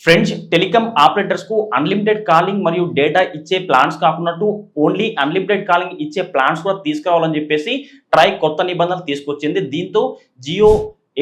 Friends, telecom operators కు unlimited calling మరియు data ఇచ్చే ప్లాన్స్ కాకున్నట్టు ఓన్లీ అన్లిమిటెడ్ కాలింగ్ ఇచ్చే ప్లాన్స్ కూడా తీసుకురావాలని చెప్పేసి ట్రై కొత్త నిబంధనలు తీసుకొచ్చింది. దీంతో జియో,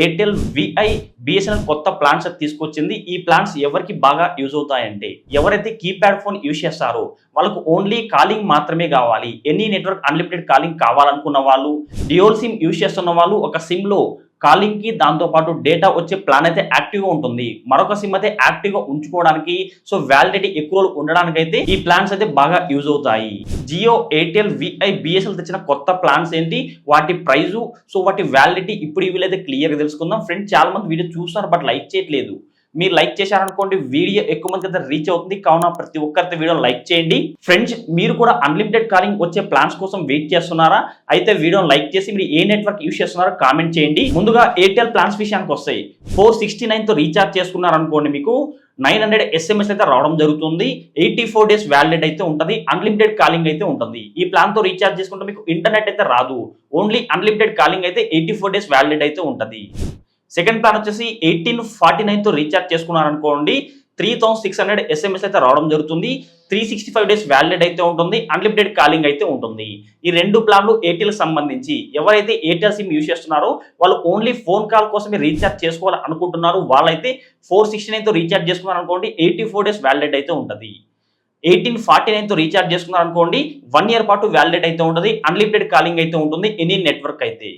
ఎయిర్టెల్, విఐ, బిఎస్ఎన్ఎల్ కొత్త ప్లాన్స్ తీసుకొచ్చింది. ఈ ప్లాన్స్ ఎవరికి బాగా యూజ్ అవుతాయంటే ఎవరైతే కీప్యాడ్ ఫోన్ యూజ్ చేస్తారో వాళ్ళకు ఓన్లీ కాలింగ్ మాత్రమే కావాలి. ఎనీ నెట్వర్క్ అన్లిమిటెడ్ కాలింగ్ కావాలనుకున్న వాళ్ళు, డ్యూయల్ సిమ్ యూజ్ చేస్తున్న వాళ్ళు ఒక సిమ్ లో కాలింగ్ కి దాంతో పాటు డేటా వచ్చే ప్లాన్ అయితే యాక్టివ్ గా ఉంటుంది. మరొక సిమ్ అయితే యాక్టివ్ గా ఉంచుకోవడానికి, సో వ్యాలిడిటీ ఎక్కువ ఉండడానికి అయితే ఈ ప్లాన్స్ అయితే బాగా యూజ్ అవుతాయి. జియో, ఎయిర్టెల్, విఐ, బిఎస్ఎల్ తెచ్చిన కొత్త ప్లాన్స్ ఏంటి, వాటి ప్రైజు, సో వాటి వ్యాలిడిటీ ఇప్పుడు వీలైతే క్లియర్ గా తెలుసుకుందాం. ఫ్రెండ్స్, చాలా మంది వీడియో చూస్తున్నారు బట్ లైక్ చేయట్లేదు. మీరు లైక్ చేశారనుకోండి వీడియో ఎక్కువ మందికి అయితే రీచ్ అవుతుంది. కావున ప్రతి ఒక్కరితో వీడియో లైక్ చేయండి. ఫ్రెండ్స్, మీరు కూడా అన్లిమిటెడ్ కాలింగ్ వచ్చే ప్లాన్స్ కోసం వెయిట్ చేస్తున్నారా? అయితే వీడియోని లైక్ చేసి మీరు ఏ నెట్వర్క్ యూజ్ చేస్తున్నారో కామెంట్ చేయండి. ముందుగా ఎయిర్టెల్ ప్లాన్స్ విషయానికి వస్తాయి. 469 తో రీఛార్జ్ చేసుకున్నారనుకోండి మీకు 900 SMS అయితే రావడం జరుగుతుంది. 84 డేస్ వ్యాలిడ్ అయితే ఉంటుంది. అన్లిమిటెడ్ కాలింగ్ అయితే ఉంటుంది. ఈ ప్లాన్ తో రీఛార్జ్ చేసుకుంటే మీకు ఇంటర్నెట్ అయితే రాదు. ఓన్లీ అన్లిమిటెడ్ కాలింగ్ అయితే 84 డేస్ వ్యాలిడ్ అయితే ఉంటుంది. సెకండ్ ప్లాన్ వచ్చేసి 1849 తో రీఛార్జ్ చేసుకున్నారనుకోండి 3600 SMS అయితే రావడం జరుగుతుంది. 365 డేస్ వ్యాలిడ్ అయితే ఉంటుంది. అన్లిమిటెడ్ కాలింగ్ అయితే ఉంటుంది. ఈ రెండు ప్లాన్లు ఎయిర్టెల్ సంబంధించి ఎవరైతే ఎయిర్టెల్ సిమ్ యూజ్ చేస్తున్నారో వాళ్ళు ఓన్లీ ఫోన్ కాల్ కోసమే రీఛార్జ్ చేసుకోవాలి అనుకుంటున్నారు. వాళ్ళైతే 469 తో రీఛార్జ్ చేసుకున్నారనుకోండి 84 డేస్ వ్యాలిడ్ అయితే ఉంటుంది. 1849 తో రీఛార్జ్ చేసుకున్నారనుకోండి 1 ఇయర్ పాటు వ్యాలిడ్ అయితే ఉంటుంది. అన్లిమిటెడ్ కాలింగ్ అయితే ఉంటుంది ఎనీ నెట్వర్క్ అయితే.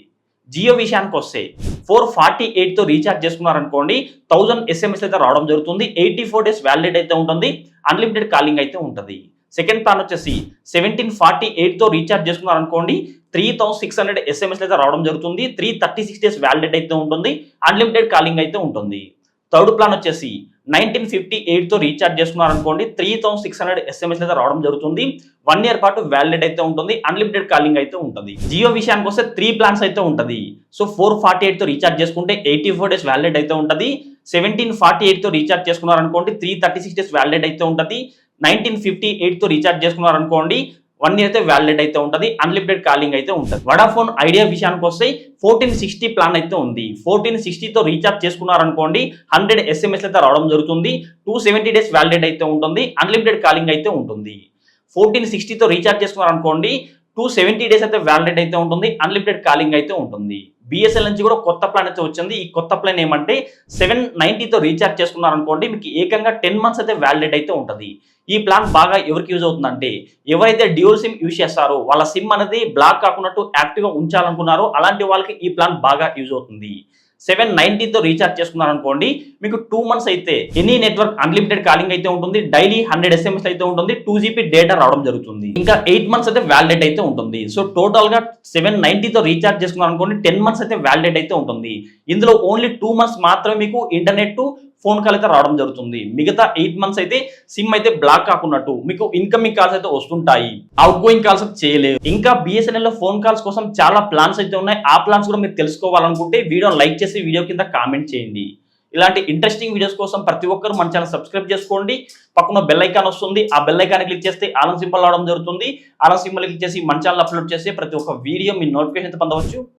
జియో విషయానికి వస్తే 448 తో రీఛార్జ్ చేసుకున్నారనుకోండి 1000 SMS అయితే రావడం జరుగుతుంది. 84 డేస్ వ్యాలిడ్ అయితే ఉంటుంది. అన్లిమిటెడ్ కాలింగ్ అయితే ఉంటుంది. సెకండ్ ప్లాన్ వచ్చేసి 1748 తో రీఛార్జ్ చేసుకున్నారనుకోండి 3600 SMS అయితే రావడం జరుగుతుంది. 336 డేస్ వ్యాలిడ్ అయితే ఉంటుంది. అన్లిమిటెడ్ కాలింగ్ అయితే ఉంటుంది. థర్డ్ ప్లాన్ వచ్చేసి 1958 తో రీఛార్జ్ చేసుకున్నారనుకోండి 3600 SMS అయితే రావడం జరుగుతుంది. 1 ఇయర్ పాటు వ్యాలిడ్ అయితే ఉంటుంది. అన్లిమిటెడ్ కాలింగ్ అయితే ఉంటుంది. జియో విషయానికి వస్తే 3 ప్లాన్స్ అయితే ఉంటుంది. సో 448 తో రీఛార్జ్ చేసుకుంటే 84 డేస్ వ్యాలిడ్ అయితే ఉంటుంది. 1748 తో రీఛార్జ్ చేసుకున్నారనుకోండి 336 డేస్ వ్యాలిడ్ అయితే ఉంటుంది. 1958 తో రీఛార్జ్ చేసుకున్నారనుకోండి 1 ఇయర్ అయితే వ్యాలిడ్ అయితే ఉంటుంది. అన్లిమిటెడ్ కాలింగ్ అయితే ఉంటుంది. వడాఫోన్ ఐడియా విషయానికి వస్తే 1460 ప్లాన్ అయితే ఉంది. 1460 తో రీఛార్జ్ చేసుకున్నారనుకోండి 100 SMS అయితే రావడం జరుగుతుంది. 270 డేస్ వ్యాలిడ్ అయితే ఉంటుంది. అన్లిమిటెడ్ కాలింగ్ అయితే ఉంటుంది. 1460 తో రీఛార్జ్ చేసుకున్నారనుకోండి 270 డేస్ అయితే వ్యాలిడ్ అయితే ఉంటుంది. అన్లిమిటెడ్ కాలింగ్ అయితే ఉంటుంది. బిఎస్ఎల్ నుంచి కూడా కొత్త ప్లాన్ అయితే వచ్చింది. ఈ కొత్త ప్లాన్ ఏమంటే 790 తో రీఛార్జ్ చేసుకున్నారనుకోండి మీకు ఏకంగా 10 మంత్స్ అయితే వ్యాలిడ్ అయితే ఉంటుంది. ఈ ప్లాన్ బాగా ఎవరికి యూజ్ అవుతుందంటే ఎవరైతే డ్యూయల్ సిమ్ యూజ్ చేస్తారో వాళ్ళ సిమ్ అనేది బ్లాక్ కాకున్నట్టు యాక్టివ్గా ఉంచాలనుకున్నారో అలాంటి వాళ్ళకి ఈ ప్లాన్ బాగా యూజ్ అవుతుంది. 790 తో రీఛార్జ్ చేసుకున్నారనుకోండి మీకు 2 మంత్స్ అయితే ఎనీ నెట్వర్క్ అన్లిమిటెడ్ కాలింగ్ అయితే ఉంటుంది. డైలీ 100 SMS అయితే ఉంటుంది. 2GB డేటా రావడం జరుగుతుంది. ఇంకా 8 మంత్స్ అయితే వ్యాలిడ్ అయితే ఉంటుంది. సో టోటల్ గా 790 తో రీఛార్జ్ చేసుకున్నారనుకోండి 10 మంత్స్ అయితే వ్యాలిడ్ అయితే ఉంటుంది. ఇందులో ఓన్లీ 2 మంత్స్ మాత్రమే మీకు ఇంటర్నెట్ ఫోన్ కాల్ అయితే రావడం జరుగుతుంది. మిగతా 8 మంత్స్ అయితే సిమ్ అయితే బ్లాక్ కాకున్నట్టు మీకు ఇన్కమింగ్ కాల్స్ అయితే వస్తుంటాయి. అవుట్ గోయింగ్ కాల్స్ అయితే చేయలేవు. ఇంకా బిఎస్ఎన్ఎల్ లో ఫోన్ కాల్స్ కోసం చాలా ప్లాన్స్ అయితే ఉన్నాయి. ఆ ప్లాన్స్ కూడా మీరు తెలుసుకోవాలనుకుంటే వీడియోని లైక్ చేసి వీడియో కింద కామెంట్ చేయండి. ఇలాంటి ఇంట్రెస్టింగ్ వీడియోస్ కోసం ప్రతి ఒక్కరు మన ఛానల్ సబ్స్క్రైబ్ చేసుకోండి. పక్కన బెల్ ఐకాన్ వస్తుంది. ఆ బెల్ ఐకాన్ క్లిక్ చేస్తే ఆల్ సింబల్ రావడం జరుగుతుంది. ఆల్ సింబల్ క్లిక్ చేసి మన ఛానల్ అప్లోడ్ చేసి ప్రతి ఒక్క వీడియో మీ నోటిఫికేషన్ పొందవచ్చు.